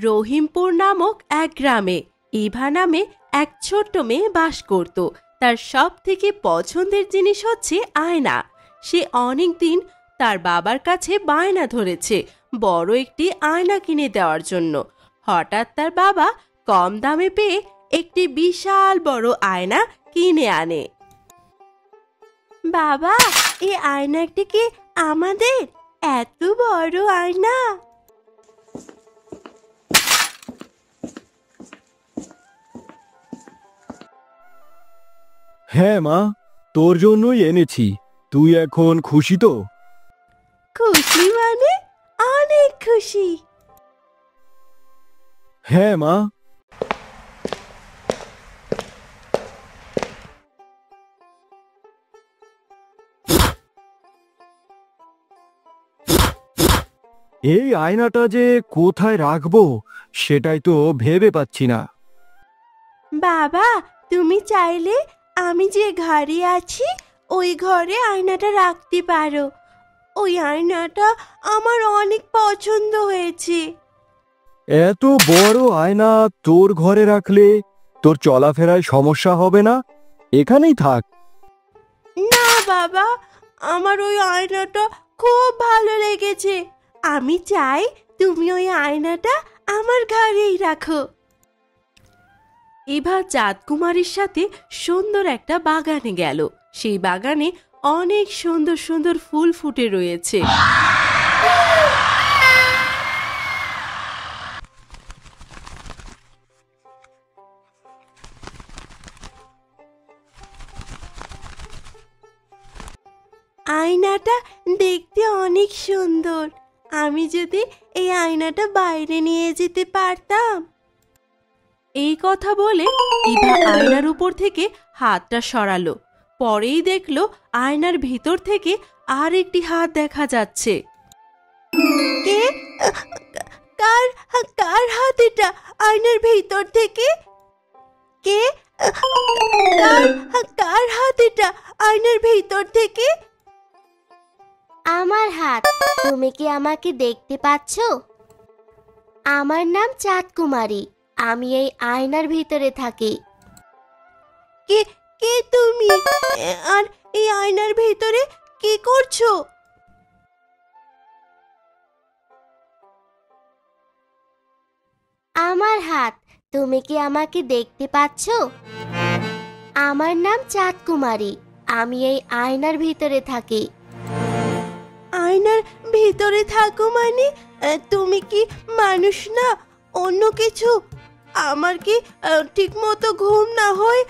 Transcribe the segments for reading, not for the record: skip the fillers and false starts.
রহিমপুর নামক এক গ্রামে ইভা নামে এক ছোট্ট মেয়ে বাস করত। তার সব থেকে পছন্দের জিনিস হচ্ছে আয়না। সে অনেক দিন তার বাবার কাছে বায়না ধরেছে বড় একটি আয়না কিনে দেওয়ার জন্য। হঠাৎ তার বাবা কম দামে পেয়ে একটি বিশাল বড় আয়না কিনে আনে। বাবা, এই আয়নাটি কি আমাদের? এত বড় আয়না! হ্যাঁ মা, তোর জন্যই এনেছি। তুই এখন খুশি তো? খুশি মানে? অনেক খুশি। হ্যাঁ মা। এই আয়নাটা যে কোথায় রাখবো সেটাই তো ভেবে পাচ্ছি না। বাবা, তুমি চাইলে আমি যে ঘরে আছি ওই ঘরে আয়নাটা রাখতে পারো। ওই আয়নাটা আমার অনেক পছন্দ হয়েছে। এত বড় আয়না তোর ঘরে রাখলে তোর চলাফেরায় সমস্যা হবে না? এখানেই থাক। না বাবা, আমার ওই আয়নাটা খুব ভালো লেগেছে। আমি চাই তুমি ওই আয়নাটা আমার ঘরেই রাখো। ইভা চাঁদকুমারীর সাথে সুন্দর একটা বাগানে গেল। সেই বাগানে অনেক সুন্দর সুন্দর ফুল ফুটে রয়েছে। আয়নাটা দেখতে অনেক সুন্দর। আমি যদি এই আয়নাটা বাইরে নিয়ে যেতে পারতাম। এই কথা বলে ইভা আয়নার উপর থেকে হাতটা সরালো। পরেই দেখলো আয়নার ভিতর থেকে আর একটি হাত দেখা যাচ্ছে। কে? কার কার হাত এটা আয়নার ভিতর থেকে? কে? কার হাত এটা আয়নার ভিতর থেকে? আমার হাত। তুমি কি আমাকে দেখতে পাচ্ছ? আমার নাম চাঁদকুমারী। আমি এই আয়নার ভিতরে থাকি। কে কে তুমি? আর এই আয়নার ভিতরে কি করছো? আমার হাত। তুমি কি আমাকে দেখতে পাচ্ছ? আমার নাম চাঁদকুমারী। আমি এই আয়নার ভিতরে থাকি। আয়নার ভিতরে থাকো মানে তুমি কি মানুষ না অন্য কিছু? আমার কি ঠিক মতো ঘুম না হয়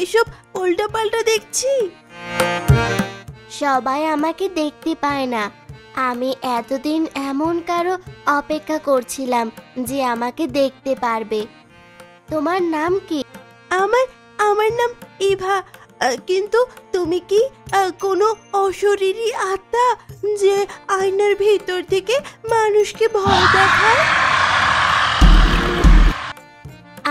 এসব উল্টাপাল্টা দেখছি? সবাই আমাকে দেখতে পায় না। আমি এতদিন এমন কারো অপেক্ষা করছিলাম যে আমাকে দেখতে পারবে। তোমার নাম কি? আমার নাম ইভা। কিন্তু তুমি কি কোনো অশরীরী আত্মা যে আয়নার ভিতর থেকে মানুষকে ভয় দেখায়?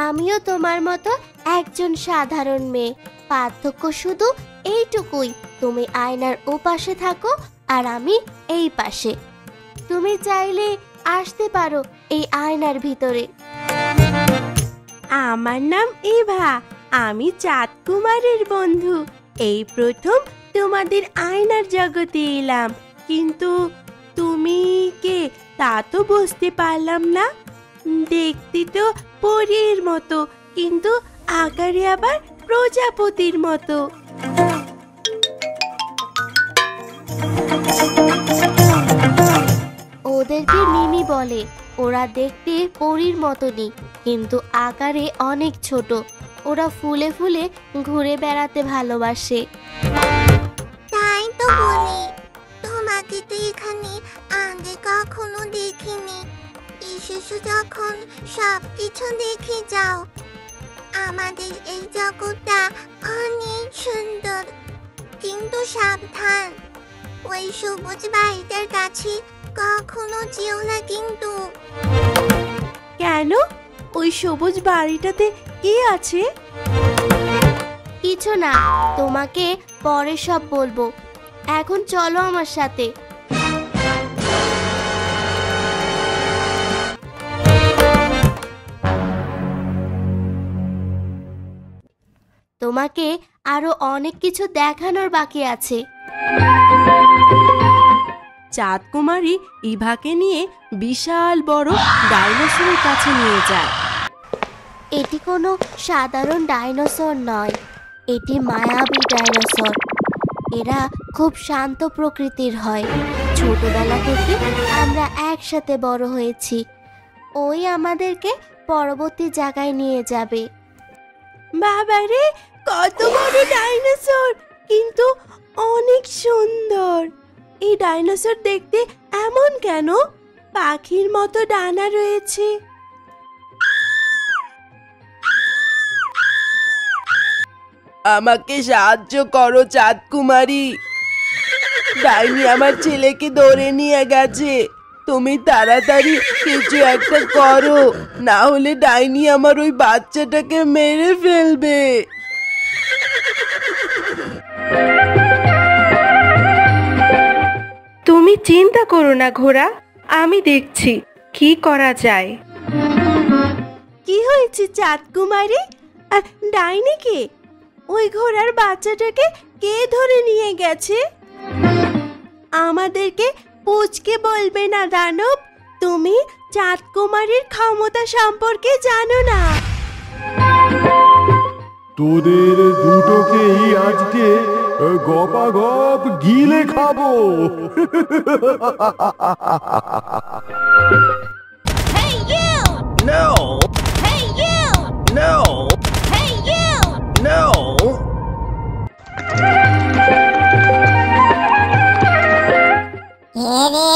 আমিও তোমার মতো একজন সাধারণ মেয়ে। পার্থক্য শুধু এইটুকুই, তুমি আয়নার ওপাশে থাকো আর আমি এই পাশে। তুমি চাইলে আসতে পারো এই আয়নার ভিতরে। আমার নাম ইভা। আমি চাঁদকুমারীর বন্ধু। এই প্রথম তোমাদের আয়নার জগতে এলাম। কিন্তু তুমি কে তা তো বুঝতে পারলাম না। দেখতে তো পরীর মতো, কিন্তু আকারে আবার প্রজাপতির মতো। ওদেরকে মিমি বলে। ওরা দেখতে পরীর মতনই, কিন্তু আকারে অনেক ছোট। ওরা ফুলে ফুলে ঘুরে বেড়াতে ভালোবাসে। তাই তো বলি, তোমাকে তো এখানে আগে কখনো দেখিনি। এসেছো যখন সবকিছু দেখে যাও। আমাদের এই জগৎটা অনেক সুন্দর, কিন্তু সাবধান, ওই সবুজ বাড়িটার কাছে কখনো যেও না কিন্তু। কেন? ওই সবুজ বাড়িটাতে কি আছে? কিছু না, তোমাকে পরে সব বলবো। এখন চলো আমার সাথে। তোমাকে আরো অনেক কিছু দেখানোর বাকি আছে। চাঁদ কুমারী ইভাকে নিয়ে বিশাল বড় ডাইনোসরের কাছে নিয়ে যায়। এটি কোনো সাধারণ ডাইনোসর নয়, এটি মায়াবী ডাইনোসর। এরা খুব শান্ত প্রকৃতির হয়। ছোটবেলা থেকে আমরা একসাথে বড় হয়েছি। ওই আমাদেরকে পরবর্তী জায়গায় নিয়ে যাবে। বাবারে, কত বড় ডাইনোসর, কিন্তু অনেক সুন্দর। এই ডাইনোসর দেখতে এমন কেন? পাখির মতো ডানা রয়েছে। আমাকে সাহায্য করো চাঁদ কুমারী, ডাইনি আমার ছেলেকে ধরে নিয়ে গেছে। তুমি তাড়াতাড়ি কিছু একটা করো, না হলে ডাইনি আমার ওই বাচ্চাটাকে মেরে ফেলবে। তুমি চিন্তা করো না ঘোড়া, আমি দেখছি কি করা যায়। কি হয়েছে চাঁদ কুমারী? ডাইনিকে, ওই ঘোড়ার বাচ্চাটাকে কে ধরে নিয়ে গেছে? আমাদেরকে পুচকে বলবে না দানব, তুমি চাঁদ কুমারীর ক্ষমতা সম্পর্কে জানো না। তোদের দুটোকেই আজকে গপাগপ গিলে খাবো। Hey you! No! Hey you! No! Hey you! No! রে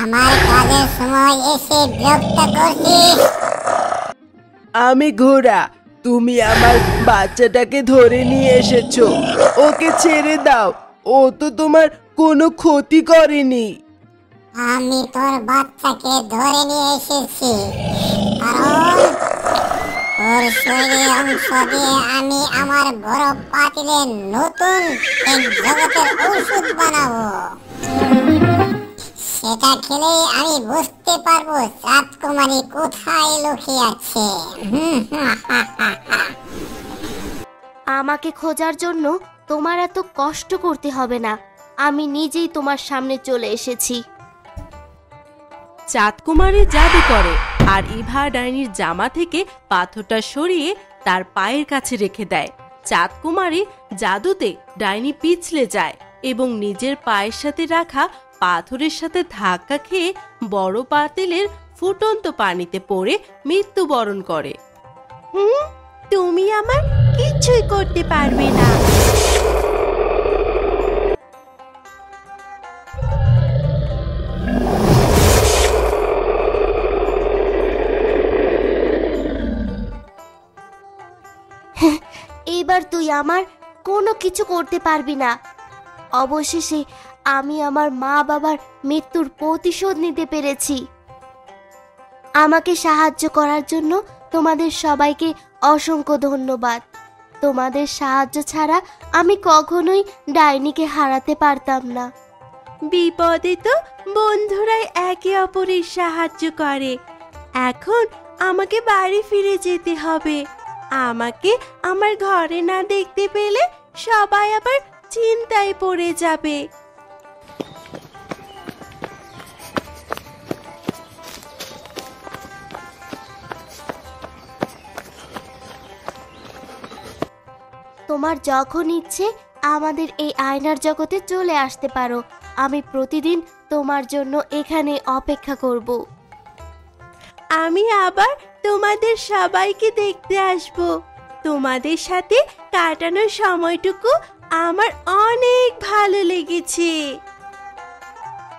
আমার কাজের সময় এসে বিরক্ত করছিস। আমি ঘোড়া, তুমি আমার বাচ্চাটাকে ধরে নিয়ে এসেছো। ওকে ছেড়ে দাও, ও তো তোমার কোনো ক্ষতি করেনি। আমি তোর বাচ্চাকে ধরে নিয়ে এসেছি কারণ ওর শরীরের অংশ দিয়ে আমি আমার বড় পাতিলে নতুন এক জগতের ঔষধ বানাবো। সেটা খেলেই আমি বুঝতে পারবো চাঁদ কুমারী কোথায় লুকিয়ে আছে। আমাকে খোঁজার জন্য তোমার এত কষ্ট করতে হবে না, আমি নিজেই তোমার সামনে চলে এসেছি। চাঁদ কুমারী জাদু করে আর ইভা ডাইনির জামা থেকে পাথরটা সরিয়ে তার পায়ের কাছে রেখে দেয়। চাঁদ কুমারী জাদুতে ডাইনি পিছলে যায় এবং নিজের পায়ের সাথে রাখা পাথরের সাথে ধাক্কা খেয়ে বড় পাতিলের ফুটন্ত পানিতে পড়ে মৃত্যুবরণ করে। তুমি আমার কিছুই করতে পারবে না। এবার তুই আমার কোনো কিছু করতে পারবি না। অবশেষে আমি আমার মা বাবার মৃত্যুর প্রতিশোধ নিতে পেরেছি। আমাকে সাহায্য করার জন্য তোমাদের সবাইকে অসংখ্য ধন্যবাদ। তোমাদের সাহায্য ছাড়া আমি কখনোই ডাইনিকে হারাতে পারতাম না। বিপদে তো বন্ধুরাই একে অপরের সাহায্য করে। এখন আমাকে বাড়ি ফিরে যেতে হবে। আমাকে আমার ঘরে না দেখতে পেলে সবাই আবার চিন্তায় পড়ে যাবে। তোমার যখন ইচ্ছে আমাদের এই আয়নার জগতে চলে আসতে পারো। আমি প্রতিদিন তোমার জন্য এখানে অপেক্ষা করব। আমি আবার তোমাদের সবাইকে দেখতে আসব। তোমাদের সাথে কাটানোর সময়টুকু আমার অনেক ভালো লেগেছে।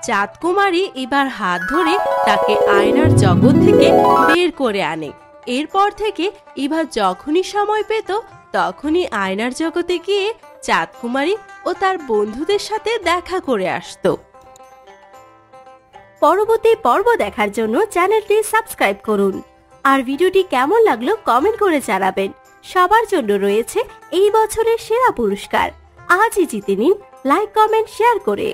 চাঁদ কুমারী এবার হাত ধরে তাকে আয়নার জগৎ থেকে বের করে আনে। এরপর থেকে ইভা যখনই সময় পেত তখনই আয়নার জগতে গিয়ে চাঁদ কুমারী ও তার বন্ধুদের সাথে দেখা করে আসতো। পরবর্তী পর্ব দেখার জন্য চ্যানেলটি সাবস্ক্রাইব করুন আর ভিডিওটি কেমন লাগলো কমেন্ট করে জানাবেন। সবার জন্য রয়েছে এই বছরের সেরা পুরস্কার। আজই জিতে নিন লাইক, কমেন্ট, শেয়ার করে।